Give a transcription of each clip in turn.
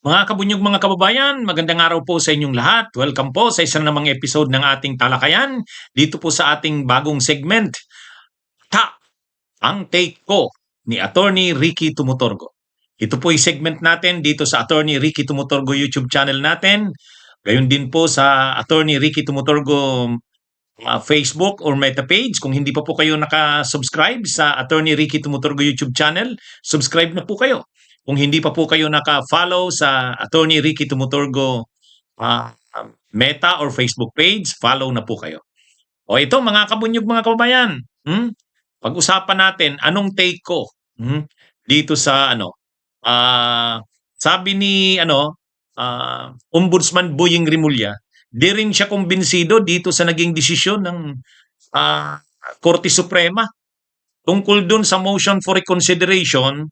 Mga kabunyog, mga kababayan, magandang araw po sa inyong lahat. Welcome po sa isang namang episode ng ating talakayan dito po sa ating bagong segment, Ta, ang Take Ko ni Attorney Ricky Tumutorgo. Ito po yung segment natin dito sa Attorney Ricky Tumutorgo YouTube channel natin. Gayon din po sa Attorney Ricky Tumutorgo Facebook or Meta page. Kung hindi pa po kayo naka-subscribe sa Attorney Ricky Tumutorgo YouTube channel, subscribe na po kayo. Kung hindi pa po kayo naka-follow sa Attorney Ricky Tumutorgo Meta or Facebook page, follow na po kayo. O ito mga kabunyog, mga kababayan, pag-usapan natin anong take ko dito sa sabi ni Ombudsman Boying Rimulya, di rin siya kumbinsido dito sa naging desisyon ng ah, Korte Suprema tungkol dun sa motion for reconsideration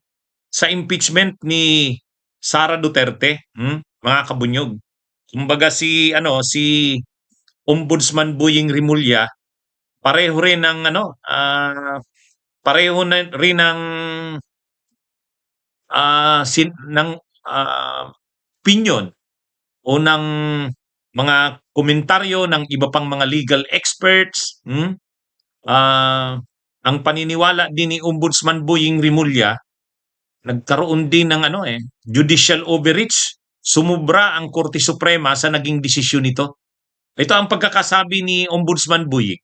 sa impeachment ni Sara Duterte, mga kabunyog. Kumbaga si Ombudsman Boying Rimulya, pareho rin ng pareho na rin ng ng opinion o ng mga komentaryo ng iba pang mga legal experts. Ang paniniwala din ni Ombudsman Boying Rimulya, nagkaroon din ng judicial overreach. Sumubra ang Korte Suprema sa naging desisyon nito. Ito ang pagkakasabi ni Ombudsman Boying.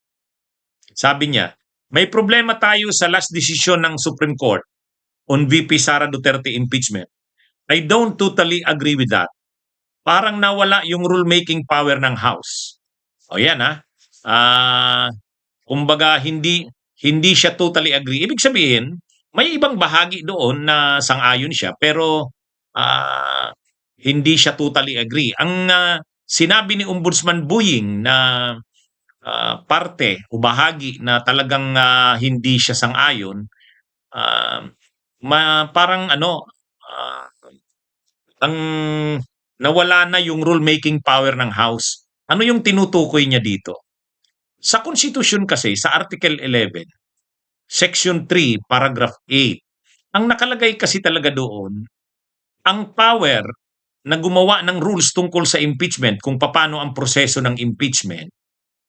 Sabi niya, may problema tayo sa last decision ng Supreme Court on VP Sara Duterte impeachment. I don't totally agree with that. Parang nawala yung rulemaking power ng House. O yan kumbaga hindi siya totally agree. Ibig sabihin, may ibang bahagi doon na sang-ayon siya pero hindi siya totally agree. Ang sinabi ni Ombudsman Boying na parte o bahagi na talagang hindi siya sang-ayon, parang ang nawala na yung rulemaking power ng House. Ano yung tinutukoy niya dito? Sa Constitution kasi, sa Article 11, Section 3, Paragraph 8, ang nakalagay kasi talaga doon, ang power na gumawa ng rules tungkol sa impeachment, kung paano ang proseso ng impeachment,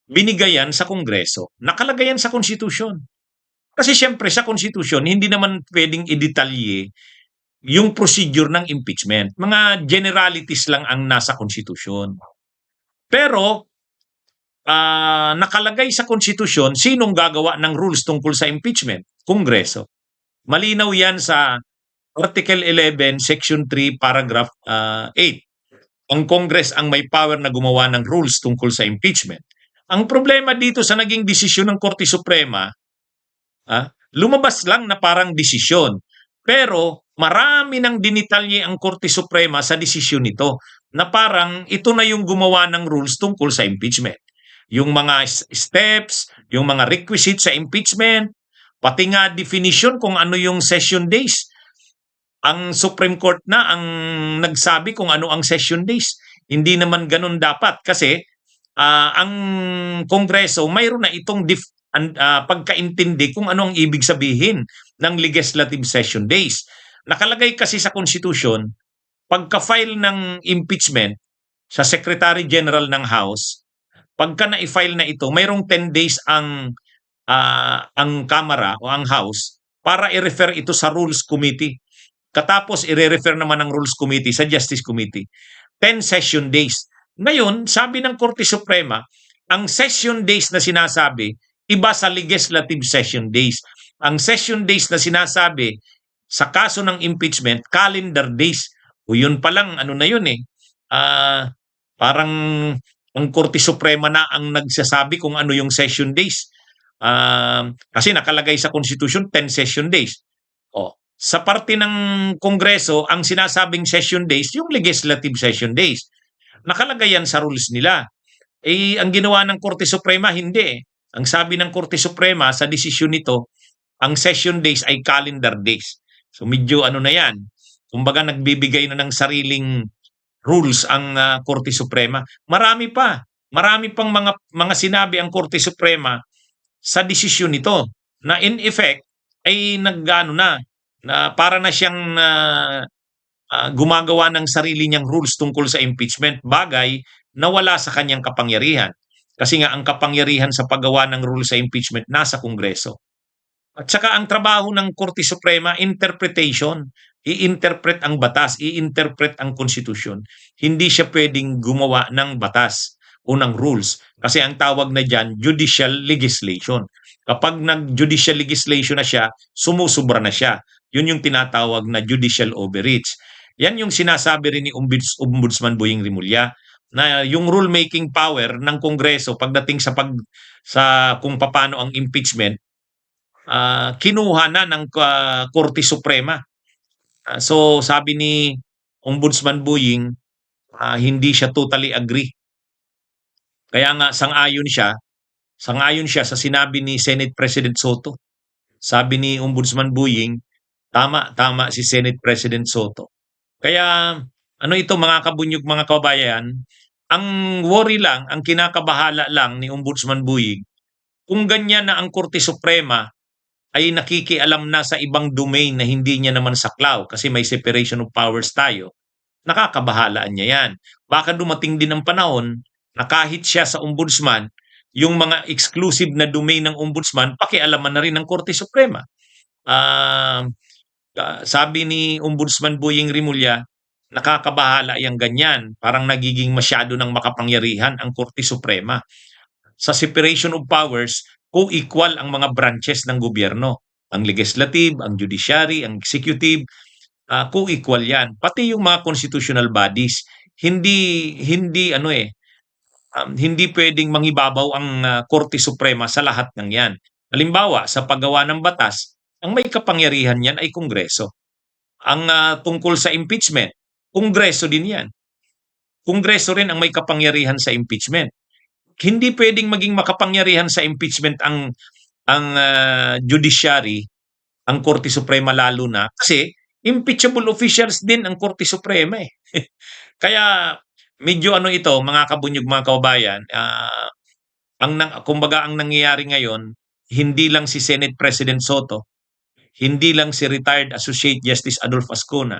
binigayan sa Kongreso. Nakalagay yan sa Constitution. Kasi siyempre sa Constitution, hindi naman pwedeng i-detalye yung procedure ng impeachment. Mga generalities lang ang nasa Constitution. Pero nakalagay sa Constitution sinong gagawa ng rules tungkol sa impeachment? Kongreso. Malinaw yan sa Article 11, Section 3, Paragraph 8. Ang Congress ang may power na gumawa ng rules tungkol sa impeachment. Ang problema dito sa naging desisyon ng Korte Suprema, lumabas lang na parang desisyon. Pero marami nang dinitalye ang Korte Suprema sa desisyon nito na parang ito na yung gumawa ng rules tungkol sa impeachment. Yung mga steps, yung mga requisites sa impeachment, pati nga definition kung ano yung session days. Ang Supreme Court na ang nagsabi kung ano ang session days. Hindi naman ganun dapat kasi ang Kongreso mayroon na itong pagkaintindi kung ano ang ibig sabihin ng legislative session days. Nakalagay kasi sa Constitution, pagka-file ng impeachment sa Secretary General ng House, pagka na-file na ito, mayroong 10 days ang Kamara o ang House para i-refer ito sa Rules Committee. Katapos i-refer naman ng Rules Committee sa Justice Committee. 10 session days. Ngayon, sabi ng Korte Suprema, ang session days na sinasabi, iba sa legislative session days. Ang session days na sinasabi sa kaso ng impeachment, calendar days. O yun palang, ano na yun parang ang Korte Suprema na ang nagsasabi kung ano yung session days. Kasi nakalagay sa Constitution 10 session days. Sa parte ng Kongreso, ang sinasabing session days, yung legislative session days. Nakalagay yan sa rules nila. Ang ginawa ng Korte Suprema, hindi. Ang sabi ng Korte Suprema sa desisyon nito, ang session days ay calendar days. So medyo na yan. Kumbaga nagbibigay na ng sariling rules ang Korte Suprema. Marami pang mga sinabi ang Korte Suprema sa desisyon nito na in effect ay na para na siyang gumagawa ng sarili niyang rules tungkol sa impeachment, bagay na wala sa kanyang kapangyarihan. Kasi nga ang kapangyarihan sa paggawa ng rules sa impeachment nasa Kongreso. At saka ang trabaho ng Korte Suprema, interpretation. I-interpret ang batas, i-interpret ang konstitusyon. Hindi siya pwedeng gumawa ng batas o ng rules. Kasi ang tawag na dyan, judicial legislation. Kapag nag-judicial legislation na siya, sumusubra na siya. Yun yung tinatawag na judicial overreach. Yan yung sinasabi rin ni Ombudsman Boying Rimulya na yung rule-making power ng Kongreso pagdating sa kung paano ang impeachment kinuha na ng Korte Suprema. So sabi ni Ombudsman Boying, hindi siya totally agree. Kaya nga sang-ayon siya sa sinabi ni Senate President Soto. Sabi ni Ombudsman Boying, tama si Senate President Soto. Kaya ano ito mga kabunyog, mga kababayan, ang worry lang, ang kinakabahala lang ni Ombudsman Boying, kung ganyan na ang Korte Suprema ay nakikialam na sa ibang domain na hindi niya naman saklaw kasi may separation of powers tayo, nakakabahalaan niya yan. Baka dumating din ang panahon na kahit siya sa ombudsman, yung mga exclusive na domain ng ombudsman, pakialaman na rin ng Korte Suprema. Uh, Sabi ni Ombudsman Boying Rimulya, nakakabahala yung ganyan. Parang nagiging masyado ng makapangyarihan ang Korte Suprema. Sa separation of powers, co-equal ang mga branches ng gobyerno. Ang legislative, ang judiciary, ang executive, co-equal yan. Pati yung mga constitutional bodies, hindi pwedeng mangibabaw ang Korte Suprema sa lahat ng yan. Halimbawa, sa paggawa ng batas, ang may kapangyarihan yan ay Kongreso. Ang tungkol sa impeachment, Kongreso din yan. Kongreso rin ang may kapangyarihan sa impeachment. Hindi pwedeng maging makapangyarihan sa impeachment ang judiciary, ang Korte Suprema lalo na kasi impeachable officials din ang Korte Suprema eh. Kaya medyo ano ito mga kabunyog, mga kababayan, kumbaga ang nangyayari ngayon, hindi lang si Senate President Soto, hindi lang si retired Associate Justice Adolfo Ascona,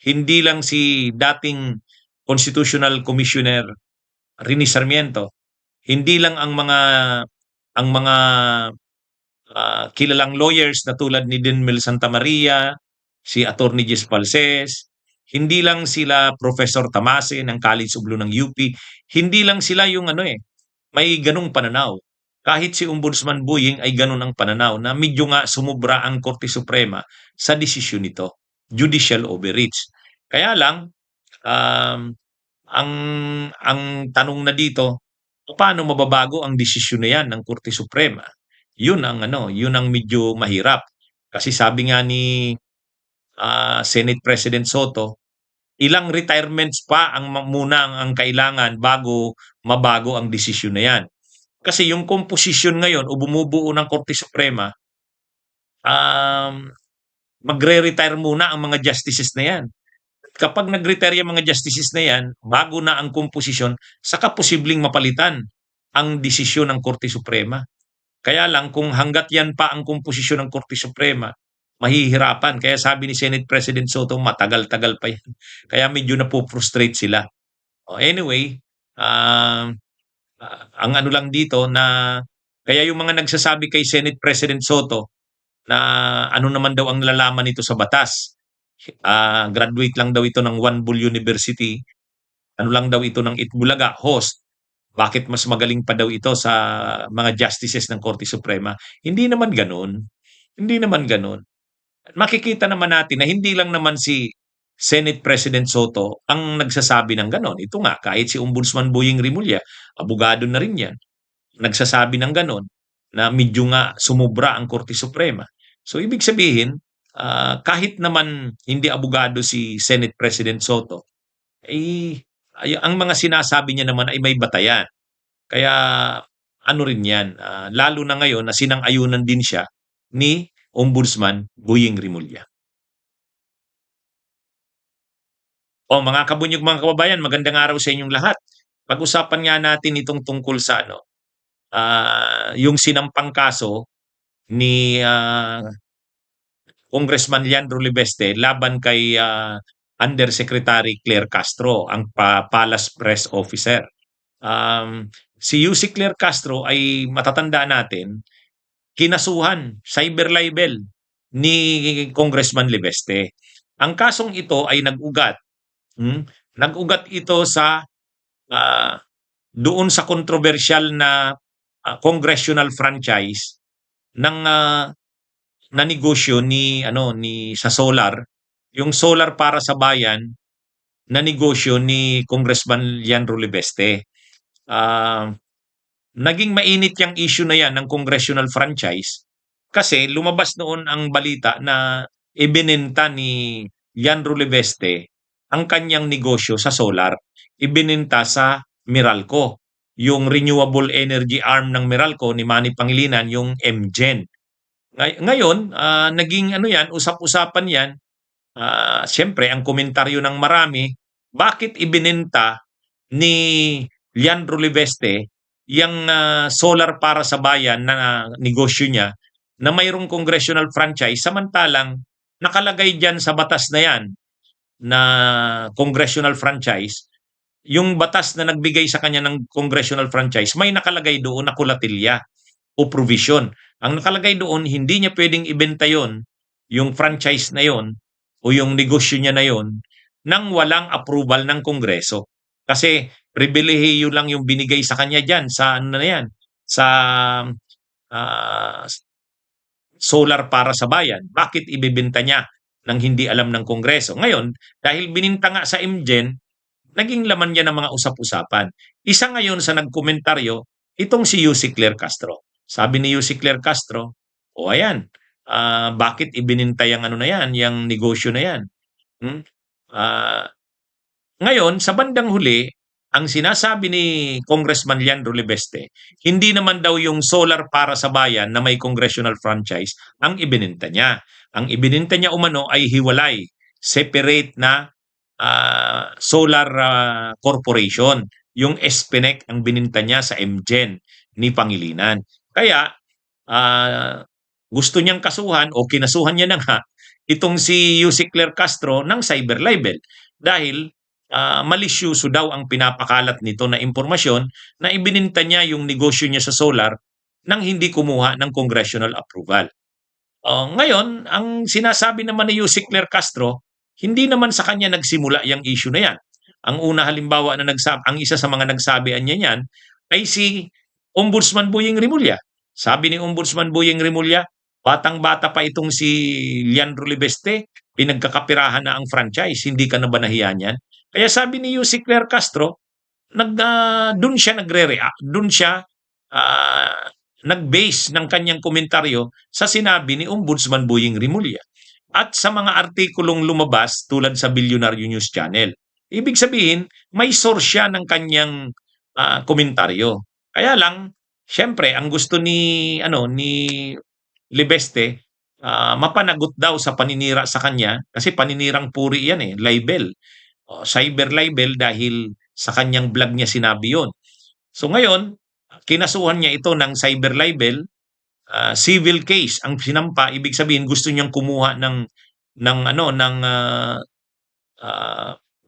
hindi lang si dating Constitutional Commissioner Rini Sarmiento, hindi lang ang mga kilalang lawyers na tulad ni Dinmel Santamaria, si Attorney Jess Falses, hindi lang sila Professor Tamase ng College of Law ng UP, hindi lang sila yung may ganung pananaw. Kahit si Ombudsman Boying ay ganun ang pananaw na medyo nga sumubra ang Korte Suprema sa desisyon nito, judicial overreach. Kaya lang, um, ang tanong na dito, paano mababago ang desisyon na yan ng Korte Suprema? Yun ang medyo mahirap. Kasi sabi nga ni Senate President Soto, ilang retirements pa muna ang kailangan bago mabago ang desisyon na yan. Kasi yung composition ngayon o bumubuo ng Korte Suprema, magre-retire muna ang mga justices na yan. Kapag nag-retire yung mga justices na yan, bago na ang komposisyon, saka posibleng mapalitan ang desisyon ng Korte Suprema. Kaya lang kung hanggat yan pa ang komposisyon ng Korte Suprema, mahihirapan. Kaya sabi ni Senate President Soto, matagal-tagal pa yan. Kaya medyo napo-frustrate sila. Anyway, ang ano lang dito na kaya yung mga nagsasabi kay Senate President Soto na ano naman daw ang nalalaman nito sa batas. Graduate lang daw ito ng One Bull University. Ano lang daw ito ng Itbulaga, host. Bakit mas magaling pa daw ito sa mga justices ng Korte Suprema? Hindi naman ganoon. Hindi naman ganoon. Makikita naman natin na hindi lang naman si Senate President Soto ang nagsasabi ng ganon. Ito nga, kahit si Ombudsman Boying Rimulya, abogado na rin yan, nagsasabi ng ganon na medyo nga sumubra ang Korte Suprema. So ibig sabihin, kahit naman hindi abogado si Senate President Soto, ang mga sinasabi niya naman ay may batayan. Kaya ano rin yan, lalo na ngayon na sinang-ayunan din siya ni Ombudsman Boying Rimulya. Mga kabunyog, mga kababayan, magandang araw sa inyong lahat. Pag-usapan nga natin itong tungkol sa yung sinampang kaso ni Congressman Leandro Libeste laban kay Undersecretary Claire Castro, ang Palace Press Officer. Si UC Claire Castro ay matatandaan natin, kinasuhan, cyber libel ni Congressman Libeste. Ang kasong ito ay nag-ugat. Nag-ugat ito sa ah, doon sa kontrobersyal na congressional franchise ng na negosyo ni sa solar, yung solar para sa bayan na negosyo ni Congressman Lian Rolibeste. Ah, Naging mainit yung issue na yan ng congressional franchise kasi lumabas noon ang balita na ibinenta ni Lian Rolibeste ang kanyang negosyo sa solar. Ibinenta sa Meralco, yung renewable energy arm ng Meralco ni Manny Pangilinan, yung MGen. Ngayon, naging ano yan, usap-usapan yan. Siyempre, ang komentaryo ng marami, bakit ibinenta ni Lian Roliveste yung solar para sa bayan na negosyo niya na mayroong congressional franchise samantalang nakalagay dyan sa batas na yan na congressional franchise, yung batas na nagbigay sa kanya ng congressional franchise, may nakalagay doon na kulatilya o provision. Ang nakalagay doon, hindi niya pwedeng ibenta yon, yung franchise na yon o yung negosyo niya na yon, nang walang approval ng Kongreso. Kasi pribilehiyo lang yung binigay sa kanya dyan sa ano na yan, sa ah, solar para sa bayan. Bakit ibebenta niya nang hindi alam ng Kongreso? Ngayon, dahil bininta nga sa MGen, naging laman niya ng mga usap-usapan. Isa ngayon sa nagkomentaryo, itong si UC Claire Castro. Sabi ni UC Claire Castro, o ayan, bakit ibininta yung ano na yan, yung negosyo na yan? Hmm? Ah, Ngayon, sa bandang huli, ang sinasabi ni Congressman Leandro Libeste, hindi naman daw yung solar para sa bayan na may congressional franchise ang ibininta niya. Ang ibininta niya umano ay hiwalay, separate na solar corporation. Yung SPNEC ang bininta niya sa MGen ni Pangilinan. Kaya gusto niyang kasuhan o kinasuhan niya na nga itong si UC Claire Castro ng cyber libel dahil malisyoso daw ang pinapakalat nito na impormasyon na ibininta niya yung negosyo niya sa solar nang hindi kumuha ng congressional approval. Ngayon, ang sinasabi naman ni UC Claire Castro, hindi naman sa kanya nagsimula yung issue na yan. Ang una halimbawa na ang isa sa mga nagsabihan niya yan ay si Ombudsman Boyeng Rimulya. Sabi ni Ombudsman Boyeng Rimulya, batang-bata pa itong si Lian Rolibeste, pinagkakapirahan na ang franchise, hindi ka na ba nahiya niyan? Kaya sabi ni UC Claire Castro, doon siya nagre-react, doon siya ah, nag-base ng kanyang komentaryo sa sinabi ni Ombudsman Boyeng Rimulya at sa mga artikulong lumabas tulad sa Bilyonaryo News Channel. Ibig sabihin, may source siya ng kanyang komentaryo. Kaya lang, syempre, ang gusto ni Libeste, mapanagot daw sa paninira sa kanya kasi paninirang puri yan libel. Cyber libel dahil sa kanyang vlog niya sinabi yon. So ngayon, kinasuhan niya ito ng cyber libel, civil case ang sinampa, ibig sabihin gusto niyang kumuha ng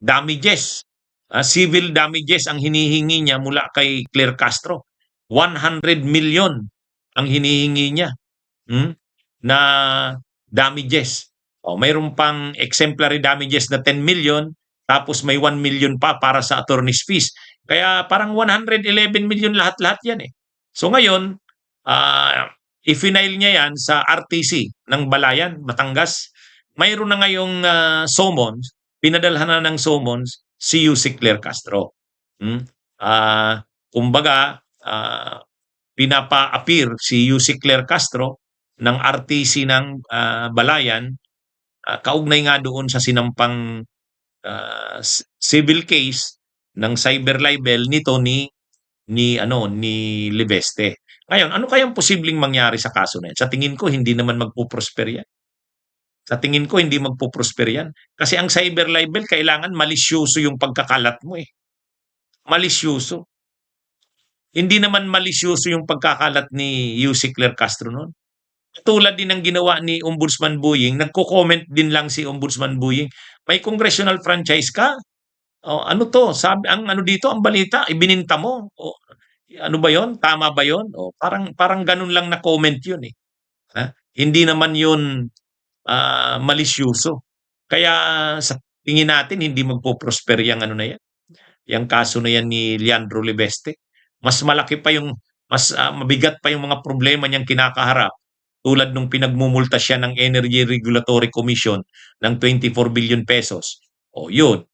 damages. Civil damages ang hinihingi niya mula kay Claire Castro. 100 million ang hinihingi niya na damages. Mayroon pang exemplary damages na 10 million, tapos may 1 million pa para sa attorney's fees. Kaya parang 111 million lahat-lahat yan So ngayon, i-file niya yan sa RTC ng Balayan, Batangas. Mayroon na ngayong summons, pinadalhan na ng summons si UC Claire Castro. Kumbaga, pinapa-appear si UC Claire Castro ng RTC ng Balayan, kaugnay nga doon sa sinampang civil case ng cyber libel nito ni Libeste. Ngayon, ano kayang posibleng mangyari sa kaso na yan? Sa tingin ko, hindi naman magpo-prosper yan. Sa tingin ko, hindi magpo-prosper yan. Kasi ang cyber libel, kailangan malisyoso yung pagkakalat mo Malisyoso. Hindi naman malisyoso yung pagkakalat ni UC Claire Castro noon. Tulad din ng ginawa ni Ombudsman Buying, nagko-comment din lang si Ombudsman Buying, "May congressional franchise ka? Oh, ano 'to? Sabi ang ano dito, ang balita ibininta mo. O ano ba 'yon? Tama ba 'yon?" Oh, parang parang gano'n lang na comment 'yun, eh, hindi naman 'yun, malisyuso. Kaya sa tingin natin hindi magpo-prosper 'yang ano na 'yan, 'yang kaso na 'yan ni Leandro Libeste. Mas malaki pa yung mabigat pa yung mga problema niyang kinakaharap, tulad nung pinagmumulta siya ng Energy Regulatory Commission ng 24 billion pesos. Oh, 'yun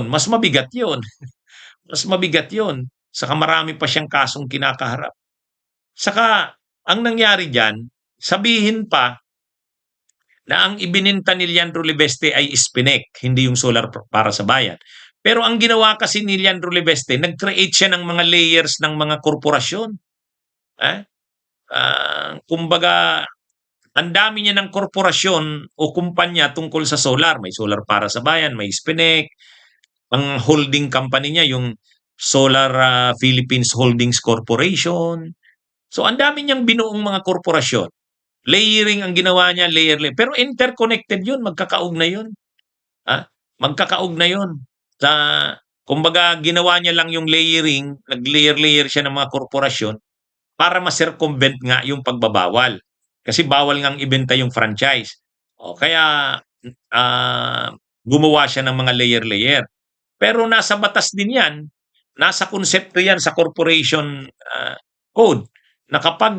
mas mabigat 'yun, mas mabigat 'yun. Saka marami pa siyang kasong kinakaharap. Saka ang nangyari diyan, sabihin pa na ang ibininta ni Leandro Libeste ay Spinek, hindi yung solar para sa bayan. Pero ang ginawa kasi ni Leandro Libeste, nag-create siya ng mga layers ng mga korporasyon. Eh? Kumbaga, ang dami niya ng korporasyon o kumpanya tungkol sa solar. May solar para sa bayan, may Spinek, ang holding company niya, yung Solar Philippines Holdings Corporation. So, ang dami niyang binuong mga korporasyon. Layering ang ginawa niya, layer. Pero interconnected yun, magkakaugnay yun. Magkakaugnay yun. Sa, kumbaga, ginawa niya lang yung layering, nag-layer-layer siya ng mga korporasyon para ma-circumvent nga yung pagbabawal. Kasi bawal ngang ibenta yung franchise. O, kaya, ah, gumawa siya ng mga layer-layer. Pero nasa batas din yan, nasa konsepto yan sa corporation code, na kapag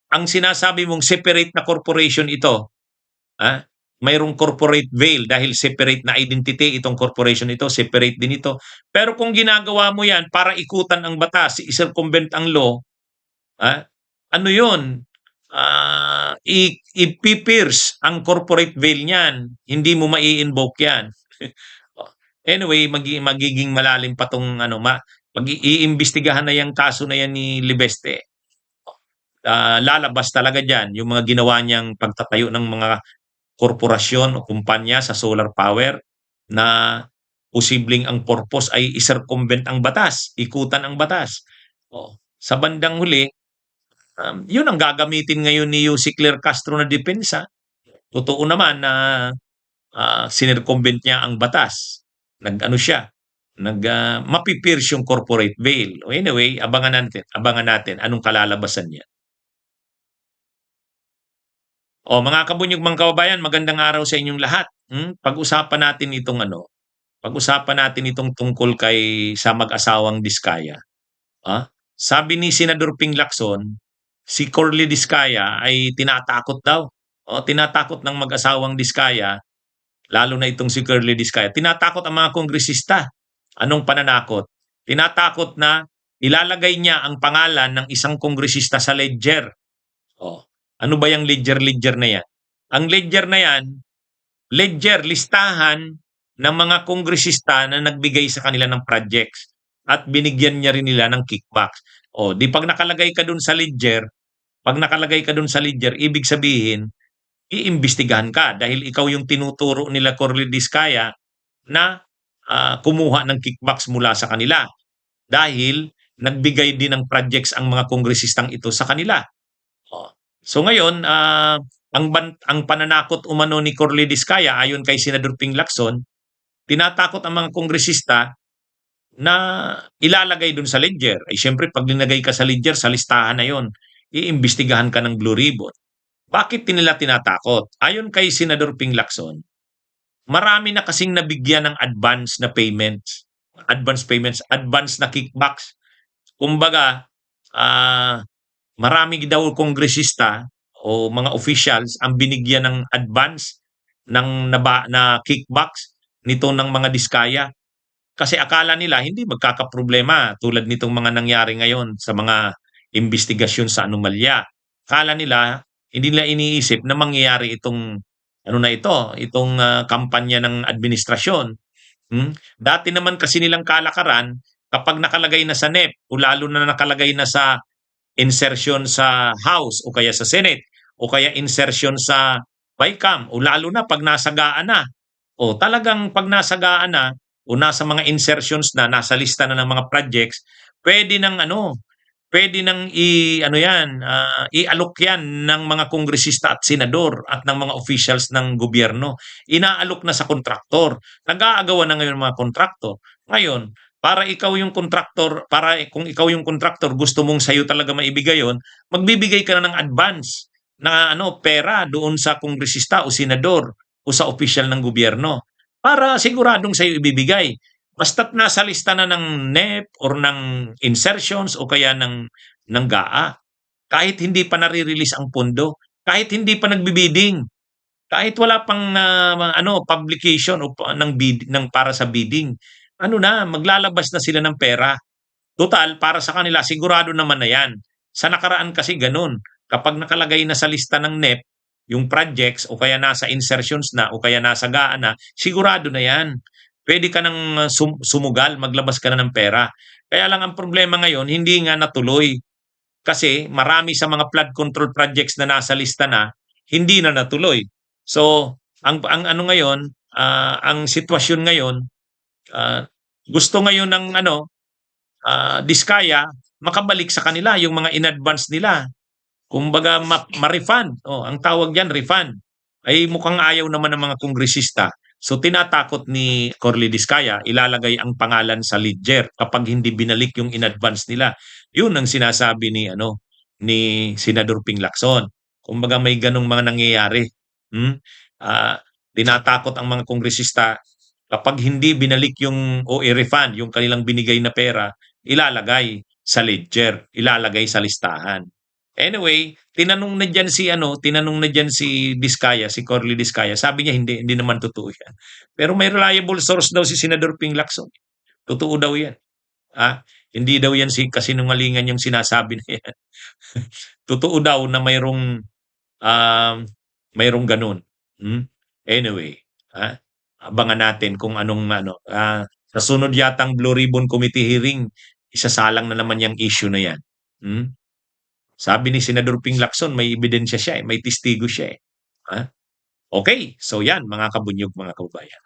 ang sinasabi mong separate na corporation ito, mayroong corporate veil dahil separate na identity itong corporation ito, separate din ito. Pero kung ginagawa mo yan para ikutan ang batas, i-circumvent ang law, ano yun? I-pierce ang corporate veil niyan. Hindi mo mai-invoke yan. Anyway, magiging malalim pa tong ano, iimbestigahan na yung kaso na yan ni Libeste. Lalabas talaga diyan yung mga ginawa niyang pagtatayo ng mga korporasyon o kumpanya sa solar power na posibleng ang purpose ay i-circumvent ang batas, ikutan ang batas. Sa bandang huli, yun ang gagamitin ngayon ni Yussi Claire Castro na depensa. Totoo naman na sinircumvent niya ang batas. Nag-ano siya, mapipierce yung corporate veil. Anyway, abangan natin anong kalalabasan niya. Mga kabunyog, mga kababayan, magandang araw sa inyong lahat. Pag-usapan natin itong tungkol sa mag-asawang Diskaya. Sabi ni Senador Ping Lacson, si Corly Diskaya ay tinatakot daw. Tinatakot ng mag-asawang Diskaya, lalo na itong si Curly Diskaya. Tinatakot ang mga kongresista. Anong pananakot? Tinatakot na ilalagay niya ang pangalan ng isang kongresista sa ledger. Ano ba yung ledger na yan? Ang ledger na yan, listahan ng mga kongresista na nagbigay sa kanila ng projects at binigyan niya rin nila ng kickbacks. Di pag nakalagay ka dun sa ledger, ibig sabihin, iimbestigahan ka dahil ikaw yung tinuturo nila Corly Diskaya na kumuha ng kickbacks mula sa kanila dahil nagbigay din ng projects ang mga kongresistang ito sa kanila. So ngayon, ang pananakot umano ni Corly Diskaya ayon kay Senador Ping Lacson, tinatakot ang mga kongresista na ilalagay dun sa ledger. Ay siyempre, pag linagay ka sa ledger, sa listahan na yon, iimbestigahan ka ng Blue Ribbon. Bakit nila tinatakot? Ayon kay Senador Ping Lacson, marami na kasing nabigyan ng advance payments, advance na kickbacks. Kumbaga, marami daw kongresista o mga officials ang binigyan ng advance na kickbacks nito ng mga Diskaya. Kasi akala nila hindi magkakaproblema tulad nitong mga nangyari ngayon sa mga investigasyon sa anomalya. Akala nila, hindi nila iniisip na mangyayari itong kampanya ng administrasyon. Dati naman kasi nilang kalakaran, kapag nakalagay na sa NEP o lalo na nakalagay na sa insertion sa House o kaya sa Senate o kaya insertion sa BICAM o lalo na pag nasagaan na. Talagang pag nasagaan na o nasa mga insertions na, nasa lista na ng mga projects, pwede nang puwede nang i-ano 'yan, i-alok 'yan ng mga kongresista at senador at ng mga officials ng gobyerno. Inaalok na sa kontraktor. Nag-aagawan na ngayon ang mga kontraktor. Ngayon, para ikaw yung kontraktor, para kung ikaw yung kontraktor gusto mong sa'yo talaga maibigay 'yun, magbibigay ka na ng advance na ano, pera doon sa kongresista o senador o sa opisyal ng gobyerno para siguradong sa'yo ibibigay. Basta't nasa lista na ng NEP or ng insertions o kaya ng GAA, kahit hindi pa nare-release ang pondo, kahit hindi pa nagbi-bidding, kahit wala pang, ano publication o ng ng para sa bidding, ano na maglalabas na sila ng pera. Tutal para sa kanila sigurado naman na 'yan. Sa nakaraan kasi gano'n, kapag nakalagay na sa lista ng NEP yung projects o kaya nasa insertions na o kaya nasa GAA na, sigurado na 'yan. Puwede ka ng sumugal, maglabas ka na ng pera. Kaya lang ang problema ngayon hindi nga natuloy kasi marami sa mga flood control projects na nasa lista na, hindi na natuloy. So, ang ano ngayon, ang sitwasyon ngayon, ah, gusto ngayon ng ano, Diskaya makabalik sa kanila yung mga in-advance nila. Kumbaga ma-refund, ang tawag diyan refund. Ay mukhang ayaw naman ng mga kongresista. So tinatakot ni Corly Diskaya ilalagay ang pangalan sa ledger kapag hindi binalik yung in-advance nila. Yun ang sinasabi ni ano, ni Senador Ping Lacson. Kumbaga may ganong mga nangyayari. Hmm? Tinatakot ang mga kongresista kapag hindi binalik yung o i-refund yung kanilang binigay na pera, ilalagay sa ledger, ilalagay sa listahan. Anyway, tinanong na diyan si Diskaya, si Corly Diskaya. Sabi niya hindi naman totoo 'yan. Pero may reliable source daw si Senador Ping Lacson. Totoo daw 'yan. Hindi daw 'yan kasinungalingan yung sinasabi na 'yan. Totoo daw na mayroong gano'n. Anyway, abangan natin kung anong ano, sa sunod yatang Blue Ribbon Committee hearing, isasalang na naman yang issue na 'yan. Hmm. Sabi ni Senador Ping Lacson may ebidensya siya, may testigo siya, eh. Ah, okey. So 'yan mga kabunyog, mga kababayan.